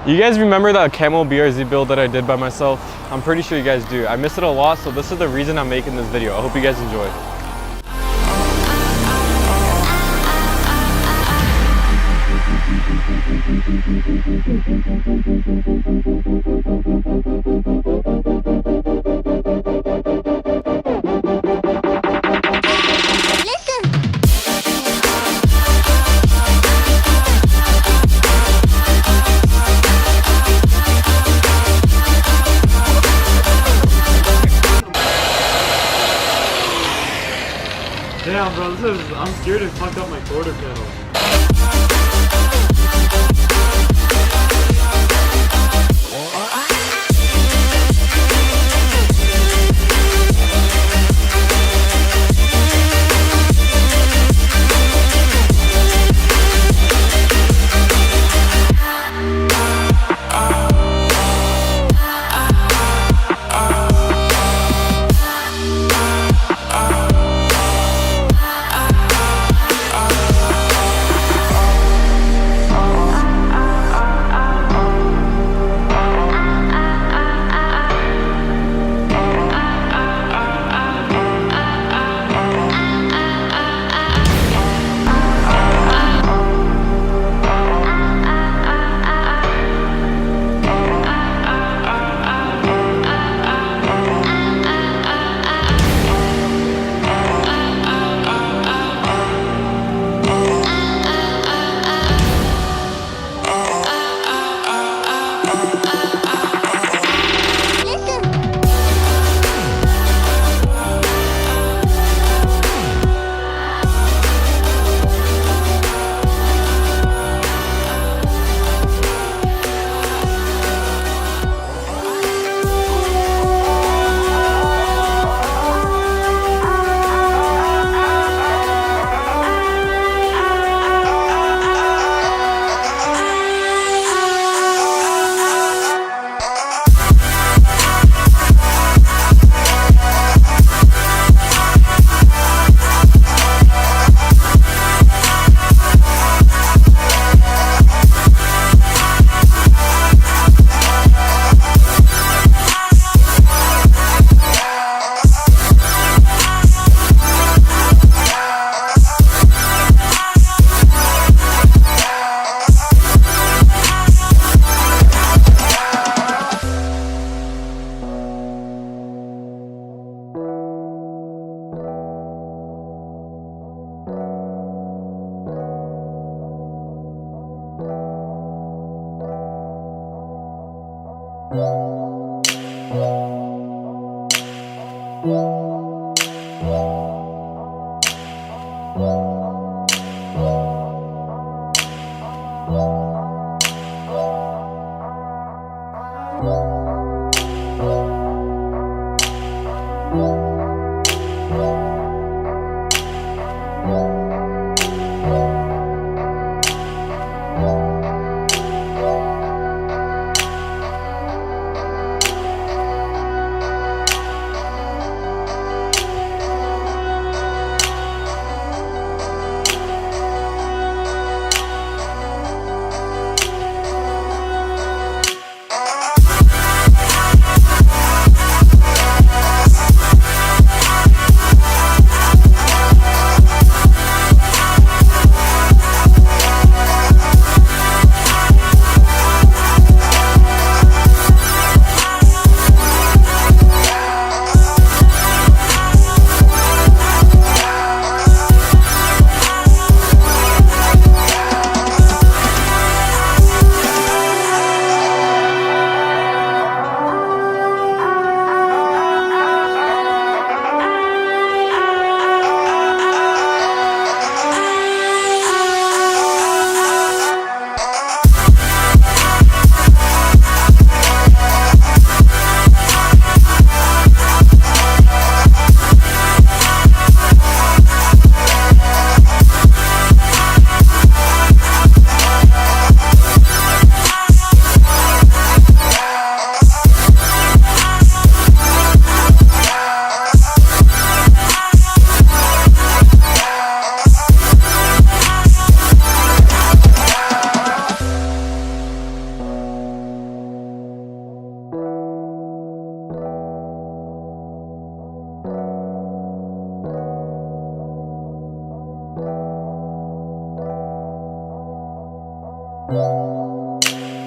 You guys remember that CAMO BRZ build that I did by myself? I'm pretty sure you guys do. I miss it a lot, so this is the reason I'm making this video. I hope you guys enjoy. Damn, bro, I'm scared to fuck up my quarter pedal.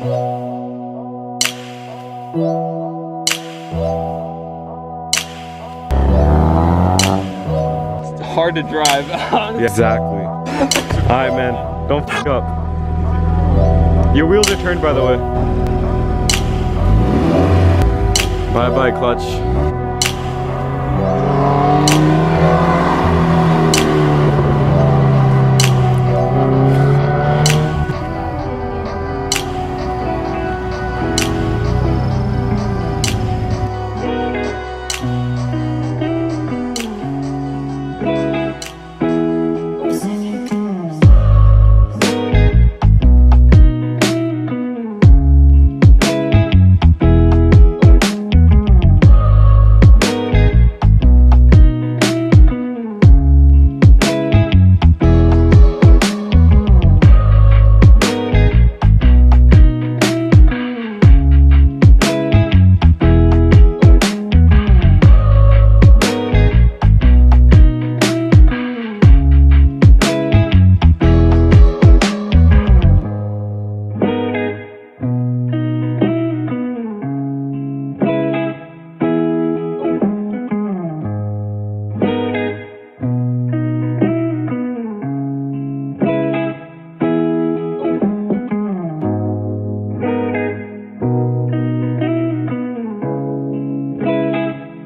It's hard to drive. Yeah, exactly. Alright, man. Don't fuck up. Your wheels are turned, by the way. Bye-bye, clutch.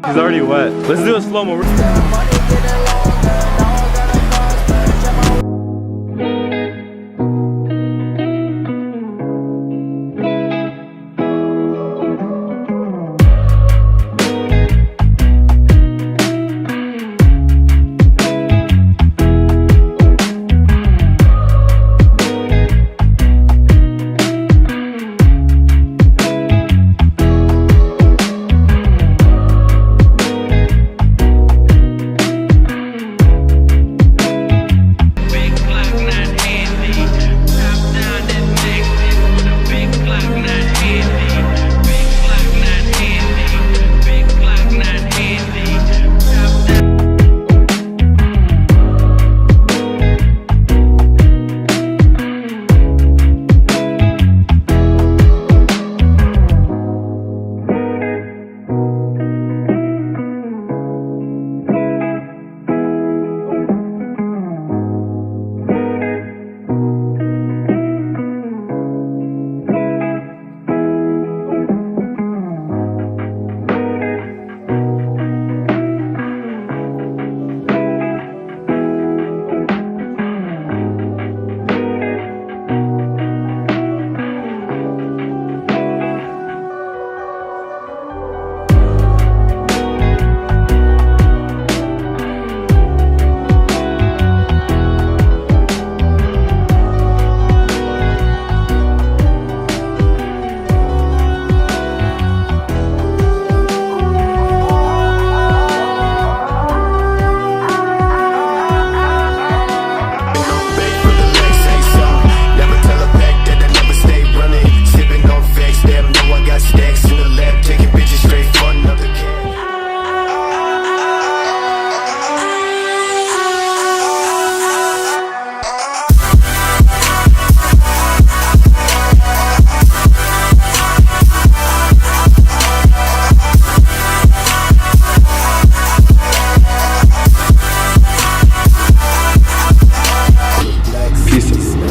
He's already wet. Let's do a slow-mo.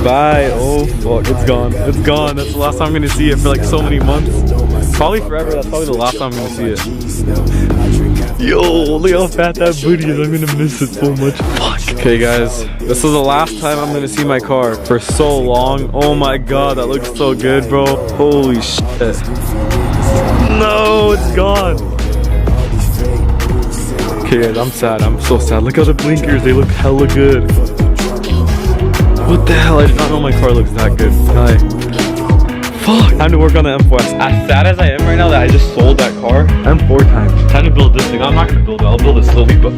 Bye. Oh fuck, it's gone. It's gone. That's the last time I'm gonna see it for like so many months. Probably forever. That's probably the last time I'm gonna see it. Yo, look how fat that booty is. I'm gonna miss it so much. Fuck. Okay guys, this is the last time I'm gonna see my car for so long. Oh my god, that looks so good, bro. Holy shit. No, it's gone. Okay guys, I'm sad. I'm so sad. Look at the blinkers. They look hella good. What the hell? I did not know my car looks that good. Hi. Fuck. Time to work on the M4S. As sad as I am right now that I just sold that car, M4 time. Time to build this thing. I'm not gonna build it. I'll build it slowly, but